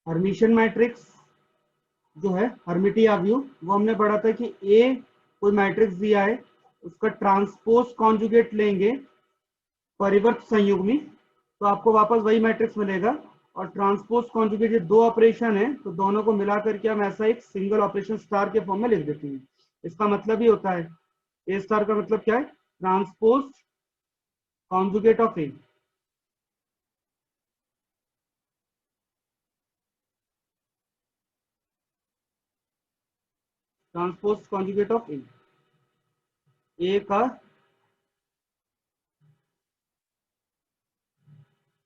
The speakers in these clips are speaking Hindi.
हर्मिशियन मैट्रिक्स जो है हर्मिटिया व्यू, वो हमने पढ़ा था कि ए कोई मैट्रिक्स दिया है, उसका ट्रांसपोज कॉन्जुगेट लेंगे परिवर्त संयुग्मी, तो आपको वापस वही मैट्रिक्स मिलेगा। और ट्रांसपोज कॉन्जुगेट ये दो ऑपरेशन है, तो दोनों को मिलाकर के हम ऐसा एक सिंगल ऑपरेशन स्टार के फॉर्म में लिख देते हैं। इसका मतलब ही होता है, ए स्टार का मतलब क्या है, transpose conjugate of A. Transpose conjugate of A का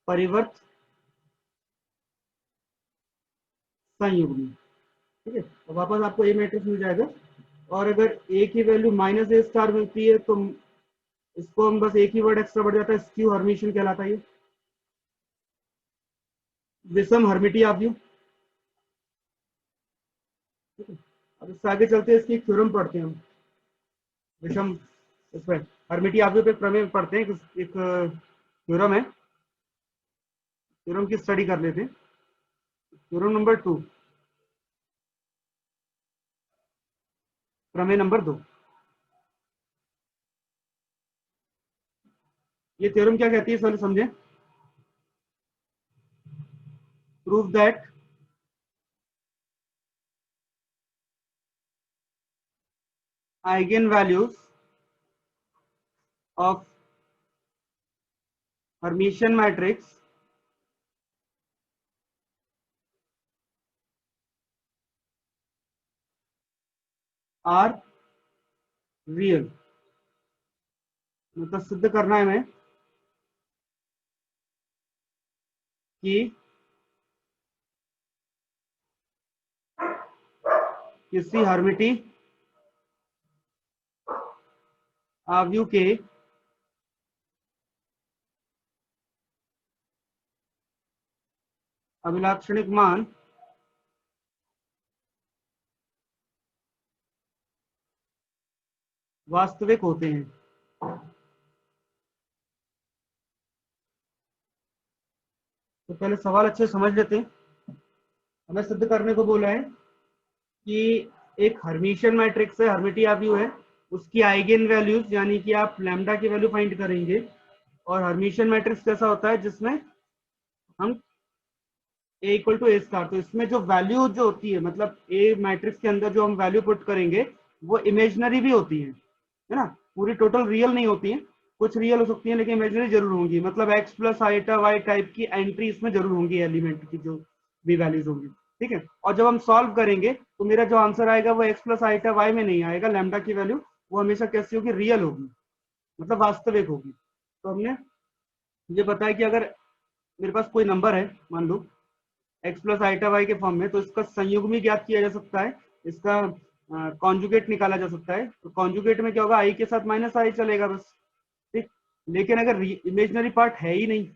परिवर्त संयुग्मी। ठीक है, तो वापस आपको ए मैट्रिक्स मिल जाएगा। और अगर ए की वैल्यू माइनस ए स्टार मिलती है तो इसको हम बस एक ही वर्ड एक्स्ट्रा बढ़ जाता है, स्क्यू हर्मिशियन कहलाता है ये, विषम हर्मिटिया व्यू। ठीक है, अब इससे आगे चलते हैं, इसकी थ्योरम पढ़ते हैं हम। विषम इसमें हर्मिटिया व्यू पे प्रमेय पढ़ते हैं, एक थ्योरम है, थ्योरम की स्टडी कर लेते हैं। थ्योरम नंबर 2, प्रमेय नंबर 2। ये थ्योरम क्या कहती है, पहले समझें। Prove that eigenvalues of hermitian matrix are real. मतलब सिद्ध करना है हमें कि किसी हर्मिटी आव्यू के अभिलाक्षणिक मान वास्तविक होते हैं। तो पहले सवाल अच्छे समझ लेते हैं। हमें सिद्ध करने को बोला है कि एक हर्मिशियन मैट्रिक्स है, हर्मिटिया व्यू है, उसकी आइगन वैल्यूज यानी कि आप लैम्डा की वैल्यू फाइंड करेंगे। और हर्मिशियन मैट्रिक्स कैसा होता है, जिसमें हम ए इक्वल टू ए स्टार, तो इसमें जो वैल्यू जो होती है, मतलब ए मैट्रिक्स के अंदर जो हम वैल्यू पुट करेंगे वो इमेजनरी भी होती है ना, पूरी टोटल रियल नहीं होती है, कुछ रियल हो सकती है लेकिन इमेजनरी जरूर होंगी। मतलब X plus iota Y type की एंट्री इसमें जरूर होंगी, एलिमेंट की जो भी वैल्यूज होंगी। ठीक है, और जब हम सॉल्व करेंगे तो मेरा जो आंसर आएगा वो एक्स प्लस आइटा वाई में नहीं आएगा, लैम्डा की वैल्यू वो हमेशा कैसी होगी, रियल होगी, मतलब वास्तविक होगी। तो हमने ये बताया कि अगर मेरे पास कोई नंबर है, मान लो एक्स प्लस आइटा वाई के फॉर्म में, तो इसका संयुग्मी ज्ञात किया जा सकता है, इसका कॉन्जुगेट निकाला जा सकता है। तो कॉन्जुगेट में क्या होगा, आई के साथ माइनस आई चलेगा बस। ठीक, लेकिन अगर इमेजनरी पार्ट है ही नहीं,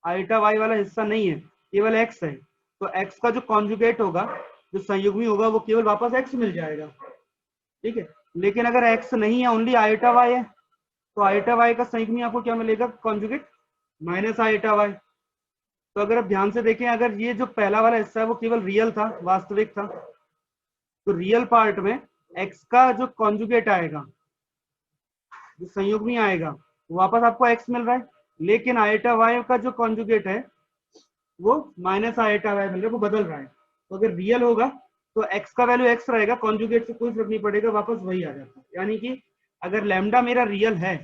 आइटा वाई वाला हिस्सा नहीं है, केवल एक्स है, तो एक्स का जो कॉन्जुगेट होगा, जो संयुग्मी होगा, वो केवल वापस एक्स मिल जाएगा। ठीक है, लेकिन अगर एक्स नहीं है, ओनली आइटा वाई है, तो आइटा वाई का संयुग्मी आपको क्या मिलेगा, कॉन्जुगेट माइनस आइटा वाई। तो अगर आप ध्यान से देखें, अगर ये जो पहला वाला हिस्सा है वो केवल रियल था, वास्तविक था, तो रियल पार्ट में एक्स का जो कॉन्जुगेट आएगा, जो संयुग्मी आएगा, वापस आपको एक्स मिल रहा है। लेकिन आइटा वाई का जो कॉन्जुगेट है वो माइनस आइटा वाई मिल रहा है, वो बदल रहा है। तो अगर रियल होगा तो एक्स का वैल्यू एक्स रहेगा, कॉन्जुगेट से कोई फर्क नहीं पड़ेगा, वापस वही आ जाता है। यानी कि अगर लैम्डा मेरा रियल है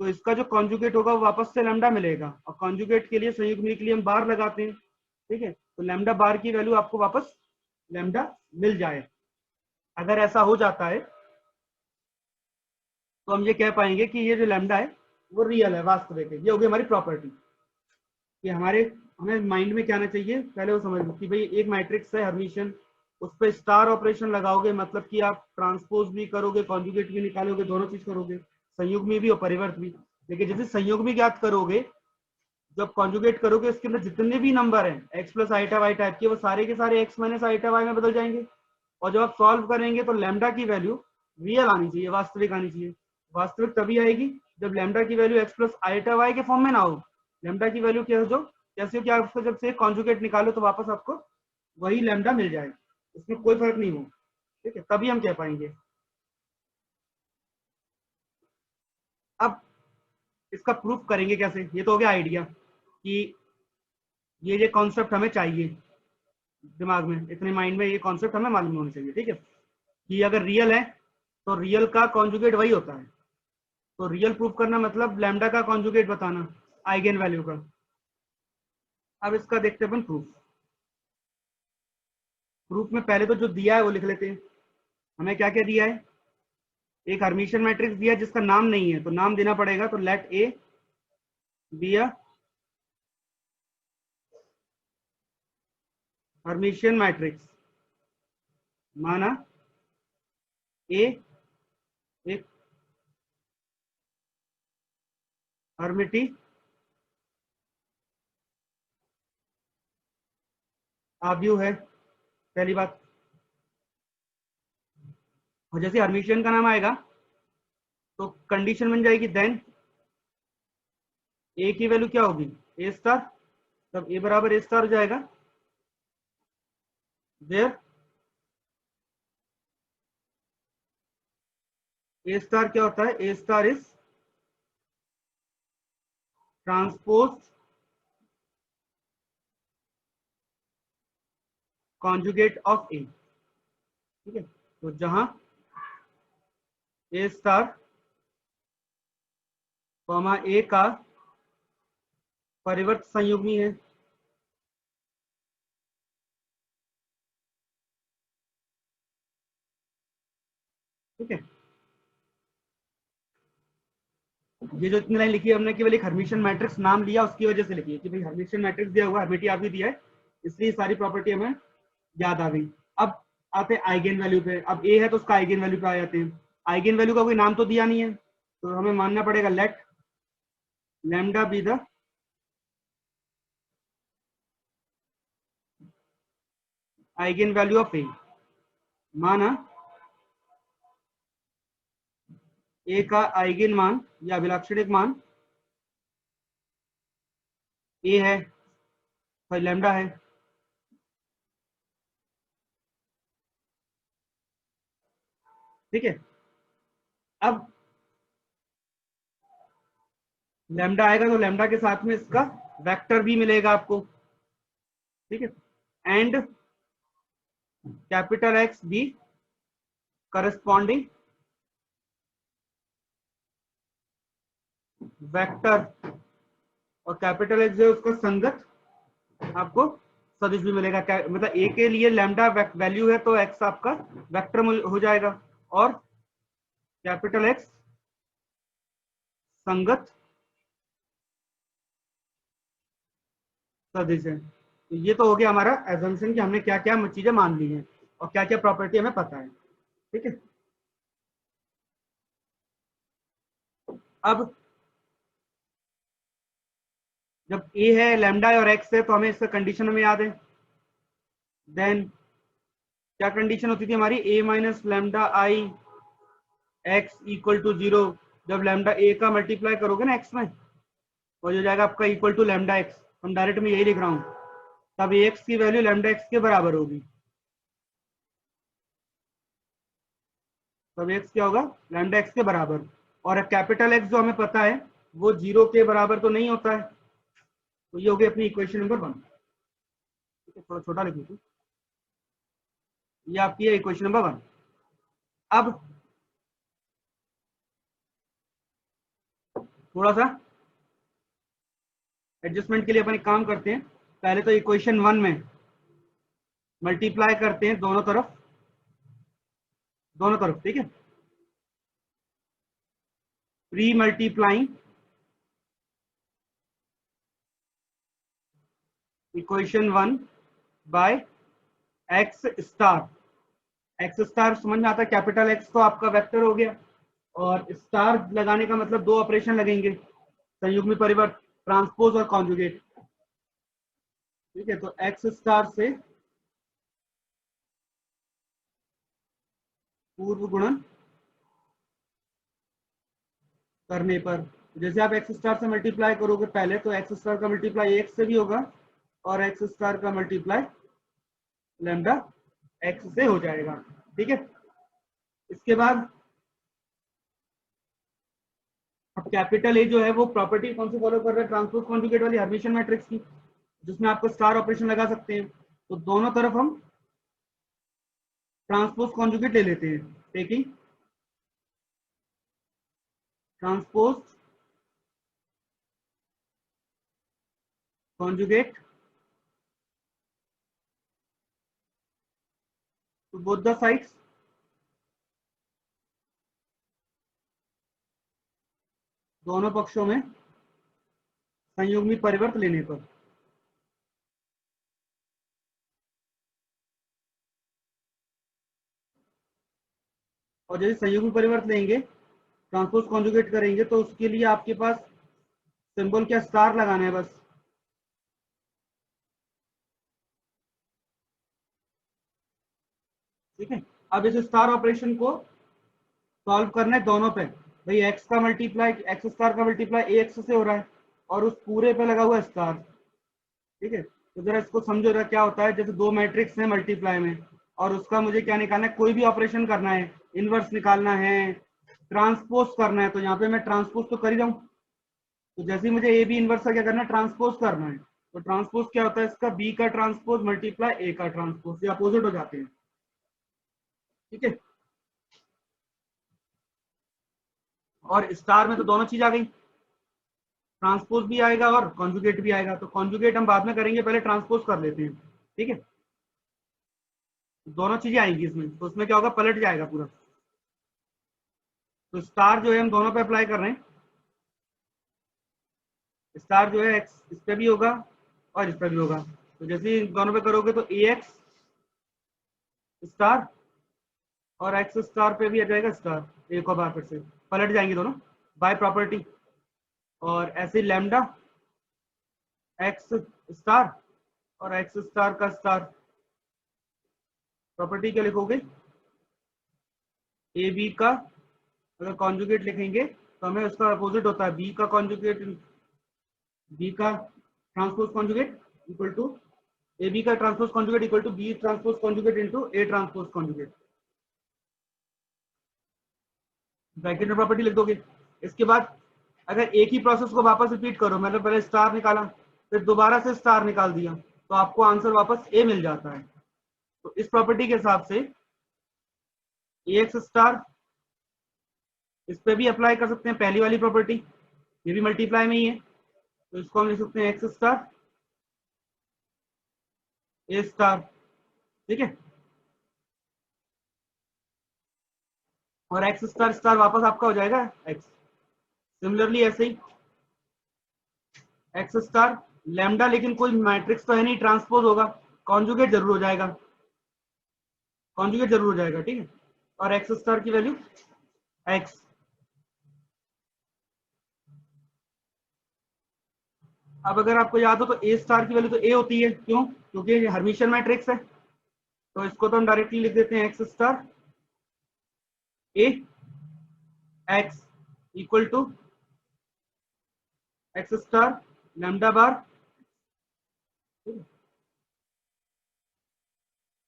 तो इसका जो कॉन्जुगेट होगा वो वापस से लैम्डा मिलेगा, और कॉन्जुगेट के लिए, संयुग्मी के लिए हम बार लगाते हैं। ठीक है, तो लैम्डा बार की वैल्यू आपको वापस लैम्डा मिल जाए। अगर ऐसा हो जाता है तो हम ये कह पाएंगे कि ये जो लैम्डा है वो रियल है, वास्तविक है। ये होगी हमारी प्रॉपर्टी। कि हमें माइंड में क्या आना चाहिए, पहले वो समझ लो कि भाई एक मैट्रिक्स है हर्मिशियन, उस पर स्टार ऑपरेशन लगाओगे, मतलब कि आप ट्रांसपोज भी करोगे, कॉन्जुगेट भी निकालोगे, दोनों चीज करोगे, संयुग्मी भी और परिवर्त भी। लेकिन जैसे संयुग्मी ज्ञात करोगे, जब कॉन्जुगेट करोगे, इसके अंदर जितने भी नंबर हैं X plus iota Y type के, वो सारे के सारे एक्स माइनस आइटा वाई में बदल जाएंगे। और जब आप सॉल्व करेंगे तो लैम्डा की वैल्यू रियल आनी चाहिए, वास्तविक आनी चाहिए। वास्तविक तभी आएगी जब लैम्डा की value X plus iota Y के फॉर्म में ना हो। लैम्डा की वैल्यू क्या हो, जो जैसे कि आप जब से कॉन्जुगेट निकालो तो वापस आपको वही लैम्डा मिल जाए, इसमें कोई फर्क नहीं हो, ठीक है, तभी हम कह पाएंगे। अब इसका प्रूफ करेंगे कैसे, ये तो हो गया आइडिया कि ये कॉन्सेप्ट हमें चाहिए दिमाग में, इतने माइंड में ये कॉन्सेप्ट हमें मालूम होने चाहिए, ठीक है, कि अगर रियल है तो रियल का कॉन्जुगेट वही होता है। तो रियल प्रूफ करना मतलब लैम्डा का कॉन्जुगेट बताना आइगेन वैल्यू का। अब इसका देखते हैं अपन प्रूफ। प्रूफ में पहले तो जो दिया है वो लिख लेते हैं। हमें क्या क्या दिया है, एक हर्मिशियन मैट्रिक्स दिया है जिसका नाम नहीं है, तो नाम देना पड़ेगा। तो let A be a hermitian matrix, माना ए एक हर्मिटी आव्यूह है, पहली बात। और जैसे हर्मिशियन का नाम आएगा तो कंडीशन बन जाएगी देन ए की वैल्यू क्या होगी, ए स्टार, तब ए बराबर ए स्टार हो जाएगा। देयर ए स्टार क्या होता है, A star is transpose conjugate of A, ठीक है। तो जहां ए स्टार कॉमा ए का परिवर्त संयुग्मी है, ठीक है। ये जो इतनी लाइन लिखी है हमने केवल एक हर्मिशियन मैट्रिक्स नाम लिया उसकी वजह से लिखी है कि भाई हर्मिशियन मैट्रिक्स दिया हुआ, हर्मिटी आप भी दिया है, इसलिए सारी प्रॉपर्टी हमें याद आ गई। अब आते हैं आइगेन वैल्यू पे। अब ए है तो उसका आइगेन वैल्यू पे आ जाते हैं। आइगेन वैल्यू का कोई नाम तो दिया नहीं है, तो हमें मानना पड़ेगा let lambda be the eigen value of A, माना ए का आइगेन मान या अभिलाक्षणिक मान ए है, भाई लैम्डा है, ठीक है। अब लैम्डा आएगा तो लैम्डा के साथ में इसका वेक्टर भी मिलेगा आपको, ठीक है। And capital X be corresponding vector, और कैपिटल एक्स जो है उसका संगत आपको सदिश भी मिलेगा। मतलब ए के लिए लैम्डा वैल्यू है तो एक्स आपका वेक्टर हो जाएगा, और कैपिटल एक्स संगत सदिश है। तो ये तो हो गया हमारा एजम्पशन कि हमने क्या क्या चीजें मान ली हैं और क्या क्या प्रॉपर्टी हमें पता है, ठीक है। अब जब ए है लैम्डा और एक्स है तो हमें इसका कंडीशन हमें याद है। देन क्या कंडीशन होती थी हमारी, A minus lambda I X equal to 0। जब लैम्डा ए का मल्टीप्लाई करोगे ना एक्स में, तो हो जाएगा आपका इक्वल टू लैम्डा एक्स। हम डायरेक्ट में यही लिख रहा हूं, तब एक्स की वैल्यू लैम्डा एक्स के बराबर होगी। तब एक्स क्या होगा, लैम्डा एक्स के बराबर। और कैपिटल एक्स जो हमें पता है वो 0 के बराबर तो नहीं होता है, तो ये हो गई अपनी इक्वेशन नंबर 1, ठीक है। थोड़ा छोटा लिख लीजिए, ये आपकी है इक्वेशन नंबर 1। अब थोड़ा सा एडजस्टमेंट के लिए अपन एक काम करते हैं, पहले तो इक्वेशन 1 में मल्टीप्लाई करते हैं दोनों तरफ, दोनों तरफ, ठीक है। Pre multiplying equation 1 by X star. X star समझ में आता है, कैपिटल एक्स तो आपका वेक्टर हो गया, और स्टार लगाने का मतलब दो ऑपरेशन लगेंगे, संयुग्मी परिवर्त, ट्रांसपोज और कॉन्जुगेट, ठीक है। तो एक्स स्टार से पूर्व गुणन करने पर, जैसे आप एक्स स्टार से मल्टीप्लाई करोगे पहले, तो एक्स स्टार का मल्टीप्लाई एक्स से भी होगा और एक्स स्टार का मल्टीप्लाई लैम्डा एक्स से हो जाएगा। ठीक है, इसके बाद अब कैपिटल ए जो है वो प्रॉपर्टी कौन सी फॉलो कर रहा है, ट्रांसपोज कॉन्जुगेट वाली हर्मिटियन मैट्रिक्स की, जिसमें आपको स्टार ऑपरेशन लगा सकते हैं। तो दोनों तरफ हम ट्रांसपोज कॉन्जुगेट ले लेते हैं, taking transpose conjugate to both the sides, दोनों पक्षों में संयुग्मी परिवर्त लेने पर। और यदि संयुग्मी परिवर्त लेंगे, ट्रांसपोज कॉन्जुगेट करेंगे, तो उसके लिए आपके पास सिंबल क्या, स्टार लगाना है बस। ठीक है, अब इस स्टार ऑपरेशन को सॉल्व करना है दोनों पे। भाई एक्स का मल्टीप्लाई, एक्स स्टार का मल्टीप्लाई ए एक्स से हो रहा है और उस पूरे पे लगा हुआ है स्टार। ठीक है, तो जरा इसको समझो जरा क्या होता है। जैसे दो मैट्रिक्स है मल्टीप्लाई में और उसका मुझे क्या निकालना है, कोई भी ऑपरेशन करना है, इनवर्स निकालना है, ट्रांसपोज करना है, तो यहाँ पे मैं ट्रांसपोज तो कर ही रहा हूँ। तो जैसे ही मुझे ए बी इनवर्स का क्या करना है, ट्रांसपोज करना है, तो ट्रांसपोज क्या होता है इसका, बी का ट्रांसपोज मल्टीप्लाई ए का ट्रांसपोज, ये अपोजिट हो जाते हैं। ठीक है, और स्टार में तो दोनों चीज आ गई, ट्रांसपोज भी आएगा और कॉन्जुगेट भी आएगा। तो कॉन्जुगेट हम बाद में करेंगे, पहले ट्रांसपोज कर लेते हैं। ठीक है, दोनों चीजें आएंगी इसमें, तो उसमें क्या होगा, पलट जाएगा पूरा। तो स्टार जो है हम दोनों पे अप्लाई कर रहे हैं। स्टार जो है एक्स इस पे भी होगा और इस पे भी होगा। तो जैसे ही दोनों पे करोगे तो ए एक्स स्टार और एक्स स्टार पे भी आ जाएगा स्टार, एक और बार फिर से पलट जाएंगे दोनों बाय प्रॉपर्टी। और ऐसे लैम्डा एक्स स्टार और एक्स स्टार का स्टार, प्रॉपर्टी क्या लिखोगे, ए बी का अगर कॉन्जुगेट लिखेंगे तो हमें उसका अपोजिट होता है, बी का कॉन्जुगेट, बी का transpose conjugate equal to A B का transpose conjugate equal to B transpose conjugate into A transpose conjugate, bracket में प्रॉपर्टी लिख दोगे। इसके बाद अगर एक ही प्रोसेस को वापस रिपीट करो, मतलब पहले स्टार निकाला फिर दोबारा से स्टार निकाल दिया, तो आपको आंसर वापस ए मिल जाता है। तो इस प्रॉपर्टी के हिसाब से ए एक्स स्टार इस पे भी अप्लाई कर सकते हैं, पहली वाली प्रॉपर्टी, ये भी मल्टीप्लाई में ही है, तो इसको हम लिख सकते हैं एक्स स्टार ए स्टार। ठीक है, और एक्स स्टार स्टार वापस आपका हो जाएगा एक्स। सिमिलरली ऐसे ही एक्स स्टार लैम्डा, लेकिन कोई मैट्रिक्स तो है नहीं, ट्रांसपोज होगा, कॉन्जुगेट जरूर हो जाएगा, कॉन्जुगेट जरूर हो जाएगा। ठीक है, और एक्स स्टार की वैल्यू एक्स। अब अगर आपको याद हो तो ए स्टार की वैल्यू तो ए होती है, क्यों, क्योंकि ये हर्मिटियन मैट्रिक्स है। तो इसको तो हम डायरेक्टली लिख देते हैं X star A X equal to X star lambda bar.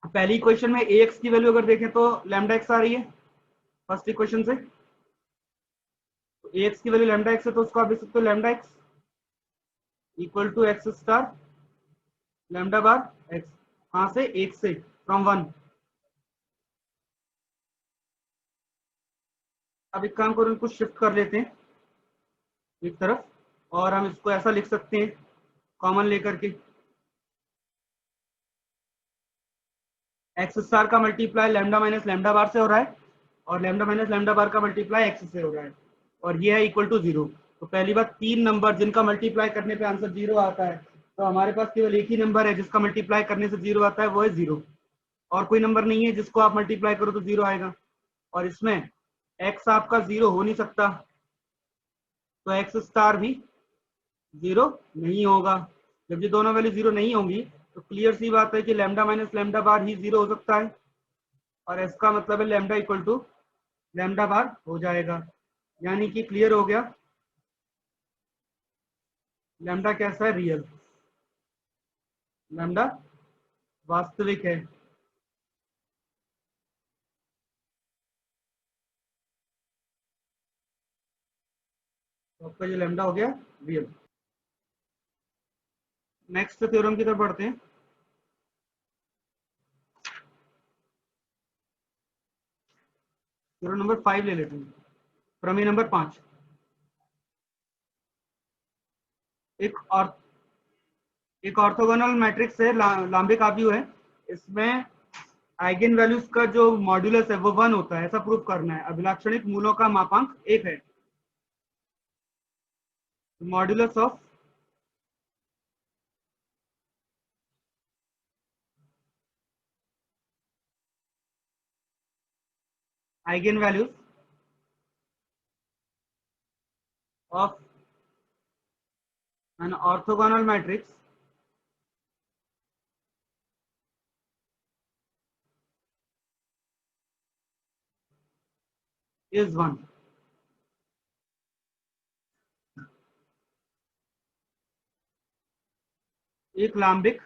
पहली इक्वेशन में ए एक्स की वैल्यू अगर देखें तो लैम्डा एक्स आ रही है फर्स्ट इक्वेशन से, तो ए एक्स की वैल्यू लैम्डा एक्स है, तो उसको आप लिख सकते हो lambda X equal to X star lambda bar X. कहां से, एक से, फ्रॉम वन। अब एक काम करो, इनको शिफ्ट कर लेते हैं एक तरफ, और हम इसको ऐसा लिख सकते हैं कॉमन लेकर के, एक्स स्टार का मल्टीप्लाई लैम्डा माइनस लैम्डा बार से हो रहा है और लैम्डा माइनस लैम्डा बार का मल्टीप्लाई एक्स से हो रहा है, और ये है इक्वल टू जीरो। तो पहली बात, तीन नंबर जिनका मल्टीप्लाई करने पे आंसर जीरो आता है, तो हमारे पास केवल एक ही नंबर है जिसका मल्टीप्लाई करने से जीरो आता है, वो है जीरो। और कोई नंबर नहीं है जिसको आप मल्टीप्लाई करो तो जीरो आएगा। और इसमें एक्स आपका जीरो हो नहीं सकता, तो एक्स स्टार भी जीरो नहीं होगा। जब ये दोनों वैल्यू जीरो नहीं होंगी तो क्लियर सी बात है कि लैम्डा माइनस लैम्डा बार ही जीरो हो सकता है, और इसका मतलब है लैम्डा इक्वल टू लैम्डा बार हो जाएगा। यानी कि क्लियर हो गया, लैम्डा कैसा है, रियल, लैम्डा वास्तविक है। तो आपका ये लैम्डा हो गया रियल। नेक्स्ट थ्योरम की तरफ बढ़ते हैं। थ्योरम नंबर 5 ले लेते हैं, प्रमेय नंबर 5। एक और एक ऑर्थोगोनल मैट्रिक्स है, लाम्बिक आव्यूह है। इसमें आइगेन वैल्यूज का जो मॉड्यूलस है वो 1 होता है, ऐसा प्रूफ करना है। अभिलाक्षणिक मूलों का मापांक 1 है। Modulus of eigen values of an orthogonal matrix is 1। एक लाम्बिक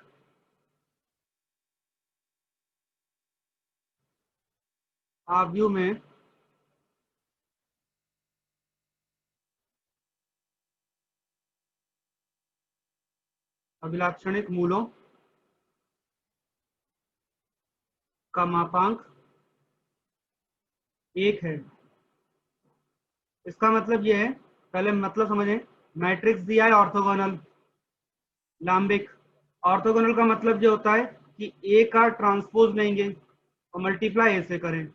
आव्यूह में अभिलाक्षणिक मूलों का मापांक 1 है। इसका मतलब यह है, पहले मतलब समझें। मैट्रिक्स दिया है ऑर्थोगोनल लाम्बिक। ऑर्थोगोनल का मतलब ये होता है कि ए का ट्रांसपोज लेंगे और मल्टीप्लाई ए से करें,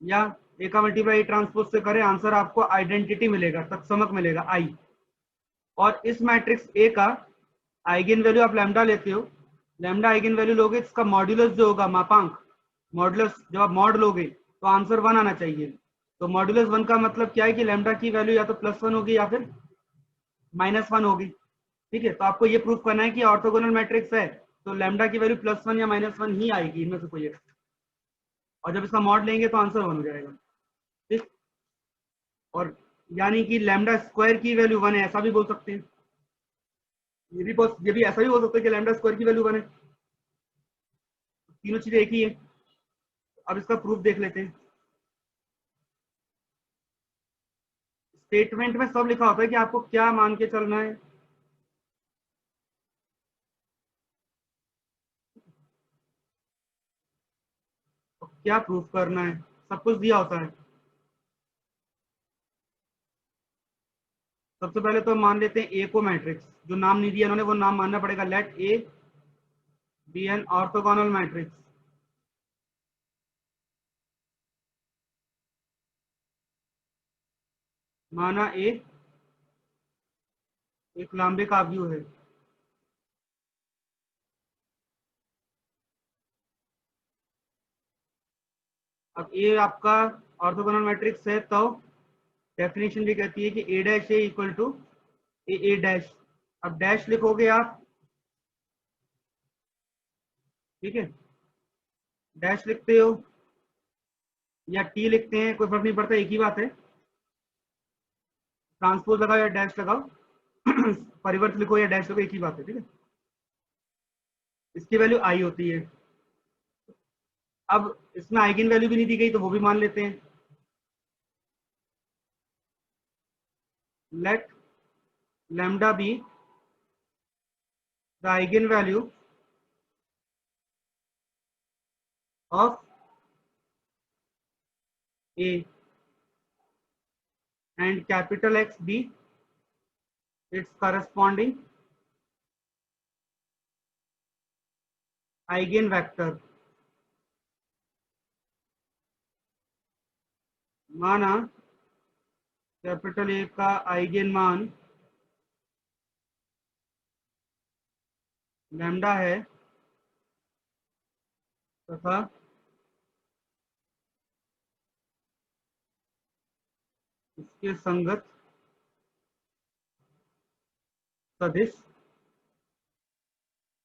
या ए का मल्टीप्लाई ए ट्रांसपोज से करें, आंसर आपको आइडेंटिटी मिलेगा, तत्समक मिलेगा आई। और इस मैट्रिक्स ए का आइगेन वैल्यू आप लैम्डा लेते हो, लैम्डा आइगेन वैल्यू लोगे, इसका मॉड्यूलस जो होगा मापांक, मॉड्यूलस जब आप मॉड लोगे तो आंसर 1 आना चाहिए। तो मॉड्यूलस 1 का मतलब क्या है कि लैम्डा की वैल्यू या तो +1 होगी या फिर -1 होगी। ठीक है, तो आपको ये प्रूफ करना है कि ऑर्थोगोनल मैट्रिक्स है तो लैम्डा की वैल्यू +1 या -1 ही आएगी, इनमें से कोई एक। और जब इसका मॉड लेंगे तो आंसर 1 हो जाएगा। ठीक, और यानी कि लैम्डा स्क्वायर की वैल्यू 1 है, ऐसा भी बोल सकते हैं। ये भी ऐसा भी बोल सकते हैं कि लैम्डा स्क्वायर की वैल्यू 1 है। तीनों चीजें एक ही है। अब इसका प्रूफ देख लेते हैं। स्टेटमेंट में सब लिखा होता है कि आपको क्या मान के चलना है। क्या प्रूफ करना है, सब कुछ दिया होता है। सबसे पहले तो मान लेते हैं ए को मैट्रिक्स, जो नाम नहीं दिया उन्होंने वो नाम मानना पड़ेगा। Let A be an orthogonal matrix. माना ए एक लाम्बिक आव्यूह है। अब ए आपका ऑर्थोगोनल मैट्रिक्स है तो डेफिनेशन भी कहती है कि A dash A equal to A A dash. अब डैश लिखोगे आप, ठीक है, डैश लिखते हो या टी लिखते हैं, कोई फर्क नहीं पड़ता, एक ही बात है। ट्रांसपोज लगाओ या डैश लगाओ, परिवर्त लिखो या डैश लिखो, एक ही बात है। ठीक है, इसकी वैल्यू आई होती है। अब इसमें आइगेन वैल्यू भी नहीं दी गई तो वो भी मान लेते हैं। Let lambda be the eigen value of A and capital X be its corresponding eigenvector। माना कैपिटल ए का आइगेन मान लैम्डा है तथा इसके संगत सदिश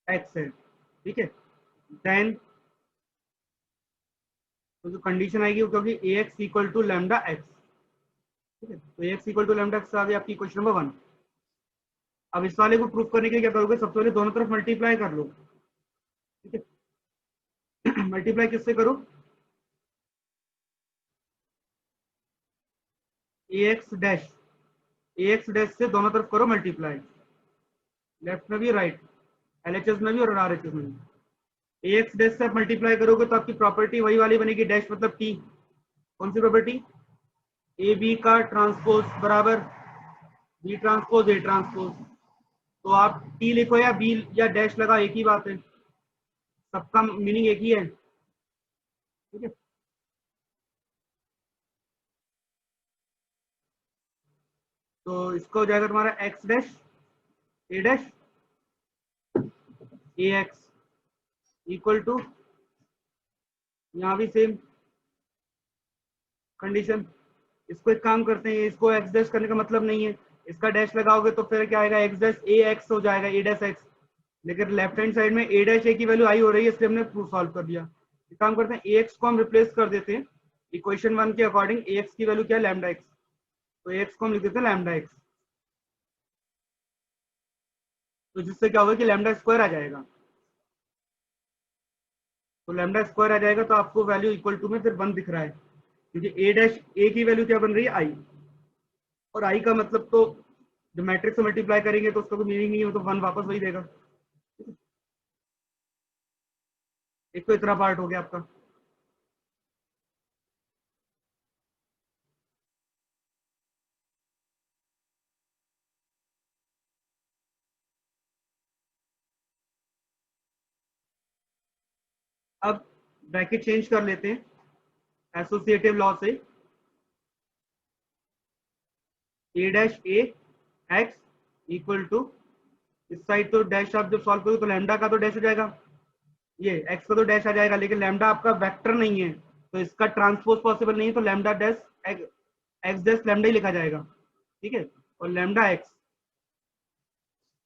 एक्स है। ठीक है, देन तो जो कंडीशन आएगी वो क्योंकि A X equal to lambda X. ठीक है, तो A X equal to lambda X आ गई आपकी क्वेश्चन नंबर 1। अब इस वाले को प्रूफ करने के लिए क्या करोगे, सबसे पहले दोनों तरफ मल्टीप्लाई कर लो। ठीक है, मल्टीप्लाई किससे करो, ए x dash A x dash से दोनों तरफ करो मल्टीप्लाई, लेफ्ट में भी राइट, एलएचएस में भी और आरएचएस में भी। ए एक्स डैश से आप मल्टीप्लाई करोगे तो आपकी प्रॉपर्टी वही वाली बनेगी, डैश मतलब टी। कौन सी प्रॉपर्टी? ए बी का ट्रांसपोज बराबर बी ट्रांसपोज ए ट्रांसपोज। तो आप टी लिखो या बी या डैश लगा, एक ही बात है, सबका मीनिंग एक ही है, ठीक है। तो इसका हो जाएगा तुम्हारा X dash A dash A X equal to, यहाँ भी सेम कंडीशन। इसको एक काम करते हैं, इसको एक्स डैश करने का मतलब नहीं है, इसका डैश लगाओगे तो फिर क्या आएगा, एक्स डैश ए एक्स हो जाएगा, ए डैश एक्स। लेकिन लेफ्ट हैंड साइड में ए डैश ए की वैल्यू आई हो रही है, इसलिए हमने प्रूफ सॉल्व कर दिया। एक काम करते हैं, ए एक्स को हम रिप्लेस कर देते हैं इक्वेशन 1 के अकॉर्डिंग। ए एक्स की वैल्यू क्या है, लैम्डा एक्स, तो ए एक्स को हम लिख देते हैं लैम्डा एक्स। तो जिससे क्या होगा कि लैम्डा स्क्वायर आ जाएगा, तो लैम्डा स्क्वायर आ जाएगा, तो आपको वैल्यू इक्वल टू में फिर 1 दिख रहा है, क्योंकि ए डैश ए की वैल्यू क्या बन रही है, आई। और आई का मतलब तो जब मैट्रिक्स से मल्टीप्लाई करेंगे तो उसका कोई मीनिंग नहीं है, तो 1 वापस वही देगा। एक तो इतना पार्ट हो गया आपका। अब ब्रैकेट चेंज कर लेते हैं एसोसिएटिव लॉ से, A dash A X equal to, इस साइड तो डैश आप जब सॉल्व करोगे तो लैम्डा का तो डैश हो जाएगा, ये एक्स का तो डैश आ जाएगा, लेकिन लैम्डा आपका वेक्टर नहीं है तो इसका ट्रांसपोज पॉसिबल नहीं है, तो lambda dash X dash lambda ही लिखा जाएगा, ठीक है। और लैम्डा एक्स,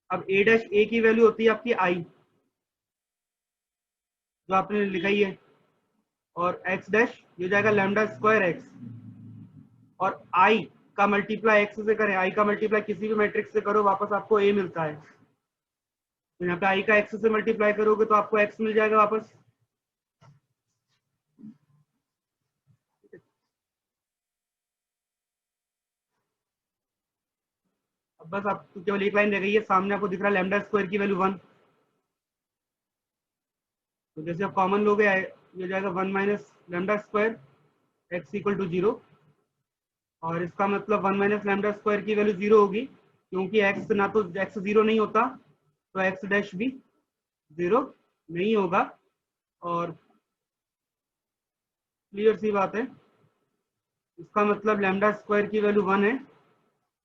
अब ए डैश ए की वैल्यू होती है आपकी आई, जो आपने लिखाई है, और एक्स डैश ये जाएगा लैम्डा स्क्वायर एक्स, और आई का मल्टीप्लाई एक्स से करें, आई का मल्टीप्लाई किसी भी मैट्रिक्स से करो, वापस आपको ए मिलता है। तो यहाँ पे आई का एक्स से मल्टीप्लाई करोगे तो आपको एक्स मिल जाएगा वापस। अब बस आपको केवल एक लाइन रह गई है, सामने आपको दिख रहा है लैम्डा स्क्वायर की वैल्यू 1, तो जैसे आप कॉमन लोगे ये जाएगा 1 minus lambda square X equal to 0, और इसका मतलब 1 माइनस लैम्डा स्क्वायर की वैल्यू 0 होगी, क्योंकि एक्स ना तो एक्स 0 नहीं होता, तो एक्स डैश भी 0 नहीं होगा। और क्लियर सी बात है, इसका मतलब लैम्डा स्क्वायर की वैल्यू 1 है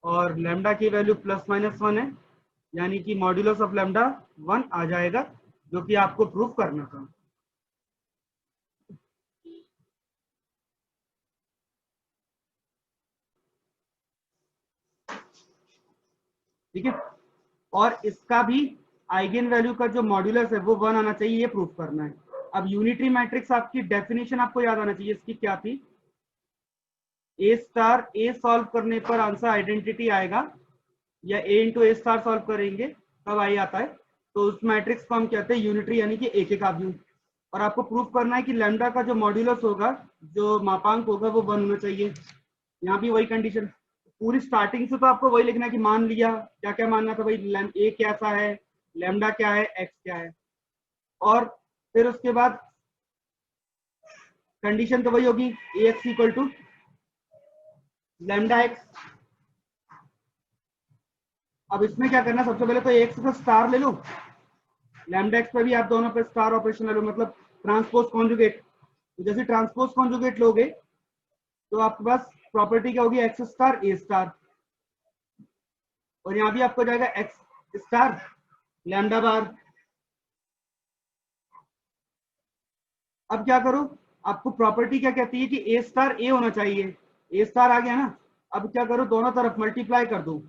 और लैम्डा की वैल्यू प्लस माइनस 1 है, यानी कि मॉड्यूलस ऑफ लैम्डा 1 आ जाएगा, जो कि आपको प्रूफ करना था। ठीक है, और इसका भी आइगेन वैल्यू का जो मॉड्यूलस है वो 1 आना चाहिए, ये प्रूफ करना है। अब यूनिटरी मैट्रिक्स आपकी डेफिनेशन आपको याद आना चाहिए, इसकी क्या थी, ए स्टार ए सॉल्व करने पर आंसर आइडेंटिटी आएगा, या ए इंटू ए स्टार सॉल्व करेंगे तब आई आता है, तो उस मैट्रिक्स को हम कहते हैं यूनिटरी, यानी कि एक का व्यू। और आपको प्रूफ करना है कि लैम्डा का जो मॉड्यूलस होगा, जो मापांक होगा, वो 1 होना चाहिए। यहाँ भी वही कंडीशन, पूरी स्टार्टिंग से तो आपको वही लिखना है कि मान लिया, क्या क्या मानना था भाई, ए कैसा है, लैम्डा क्या है, एक्स क्या है, और फिर उसके बाद कंडीशन तो वही होगी, A X equal to lambda X. अब इसमें क्या करना है, सबसे पहले तो एक्स का स्टार ले लो, लैम्डा एक्स पे भी आप दोनों पे स्टार ऑपरेशन ले लो, मतलब ट्रांसपोज कॉन्जुगेट। तो जैसे ट्रांसपोज कॉन्जुगेट लोगे तो आपके पास प्रॉपर्टी क्या होगी, एक्स स्टार ए स्टार, और यहाँ भी आपको जाएगा एक्स स्टार लैम्डा बार। अब क्या करो, आपको प्रॉपर्टी क्या कहती है कि ए स्टार ए होना चाहिए, ए स्टार आ गया ना। अब क्या करो, दोनों तरफ मल्टीप्लाई कर दो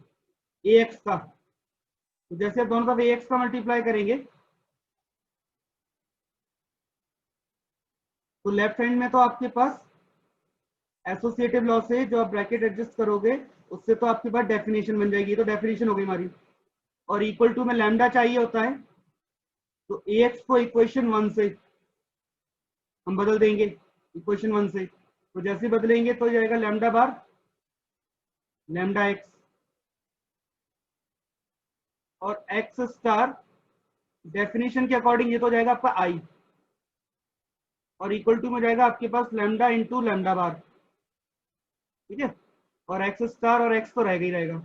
ए एक्स का, तो जैसे दोनों तरफ ए एक्स का मल्टीप्लाई करेंगे तो लेफ्ट हैंड में तो आपके पास एसोसिएटिव लॉ से जो आप ब्रैकेट एडजस्ट करोगे उससे तो आपके पास डेफिनेशन बन जाएगी, तो डेफिनेशन हो गई हमारी। और इक्वल टू में लैम्डा चाहिए होता है, तो ए एक्स को इक्वेशन 1 से हम बदल देंगे, इक्वेशन 1 से, तो जैसे बदलेंगे तो जाएगा लैम्डा बार लैम्डा एक्स, और एक्स स्टार डेफिनेशन के अकॉर्डिंग ये तो जाएगा आपका आई, और इक्वल टू में जाएगा आपके पास लैम्डा इंटू लैम्डा बार, ठीक है। और एक्स स्टार और एक्स तो रहेगा ही रहेगा,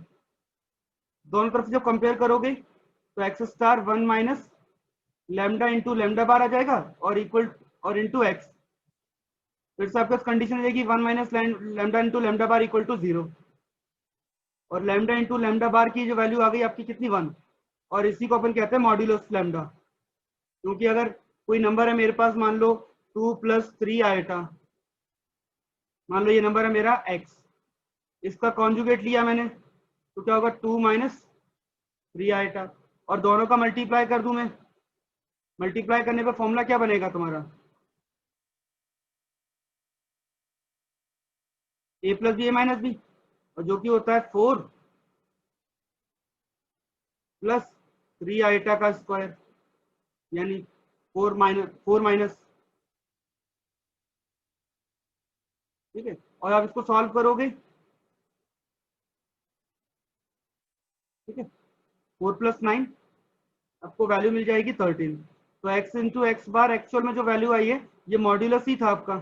दोनों तरफ जब कंपेयर करोगे तो X star 1 minus lambda into lambda bar आ जाएगा, और इक्वल और इंटू एक्स, फिर से आपके पास कंडीशन हो जाएगी 1 minus lambda into lambda bar equal to 0, और लैम्डा इंटू लैम्डा बार की जो वैल्यू आ गई आपकी कितनी 1, और इसी को अपन कहते हैं मॉड्यूलस लैम्डा। क्योंकि अगर कोई नंबर है मेरे पास, मान लो 2 + 3 आएटा, मान लो ये नंबर है मेरा x, इसका कॉन्जुगेट लिया मैंने तो क्या होगा 2 माइनस 3 आएटा, और दोनों का मल्टीप्लाई कर दूं मैं, मल्टीप्लाई करने पे फॉर्मूला क्या बनेगा तुम्हारा a + b a - b, और जो कि होता है 4 + 3 आएटा का स्क्वायर, यानी 4 माइनस, ठीक है। और आप इसको सॉल्व करोगे, ठीक है, 4 + 9 आपको वैल्यू मिल जाएगी 13। तो x इंटू एक्स बार एक्चुअल में जो वैल्यू आई है ये मॉड्यूलस ही था आपका,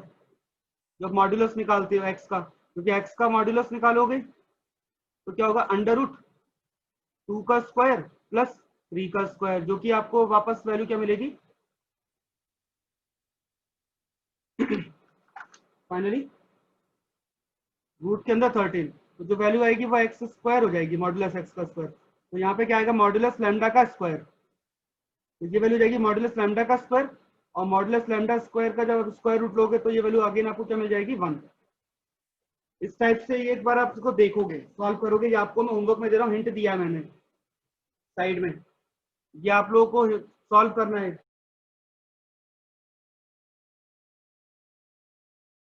जब मॉड्यूलस निकालते हो x का, क्योंकि x का मॉड्यूलस निकालोगे तो क्या होगा √2 का स्क्वायर प्लस 3 का स्क्वायर, जो कि आपको वापस वैल्यू क्या मिलेगी फाइनली रूट के अंदर 13, तो जो वैल्यू आएगी वो एक्स स्क्वायर हो जाएगी, मॉड्यूलस एक्स का स्क्वायर। तो यहाँ पे क्या आएगा मॉड्यूलस लैम्डा का स्क्वायर, तो ये वैल्यू जाएगी मॉड्यूलस लैम्डा का स्क्वायर, और मॉड्यूलस लैम्डा स्क्वायर का जब स्क्वायर रूट लोगे तो ये वैल्यू आगे आपको क्या मिल जाएगी 1। इस टाइप से एक बार आप इसको देखोगे, सॉल्व करोगे, ये आपको मैं होमवर्क में दे रहा हूँ, हिंट दिया है मैंने साइड में, ये आप लोगों को सॉल्व करना है।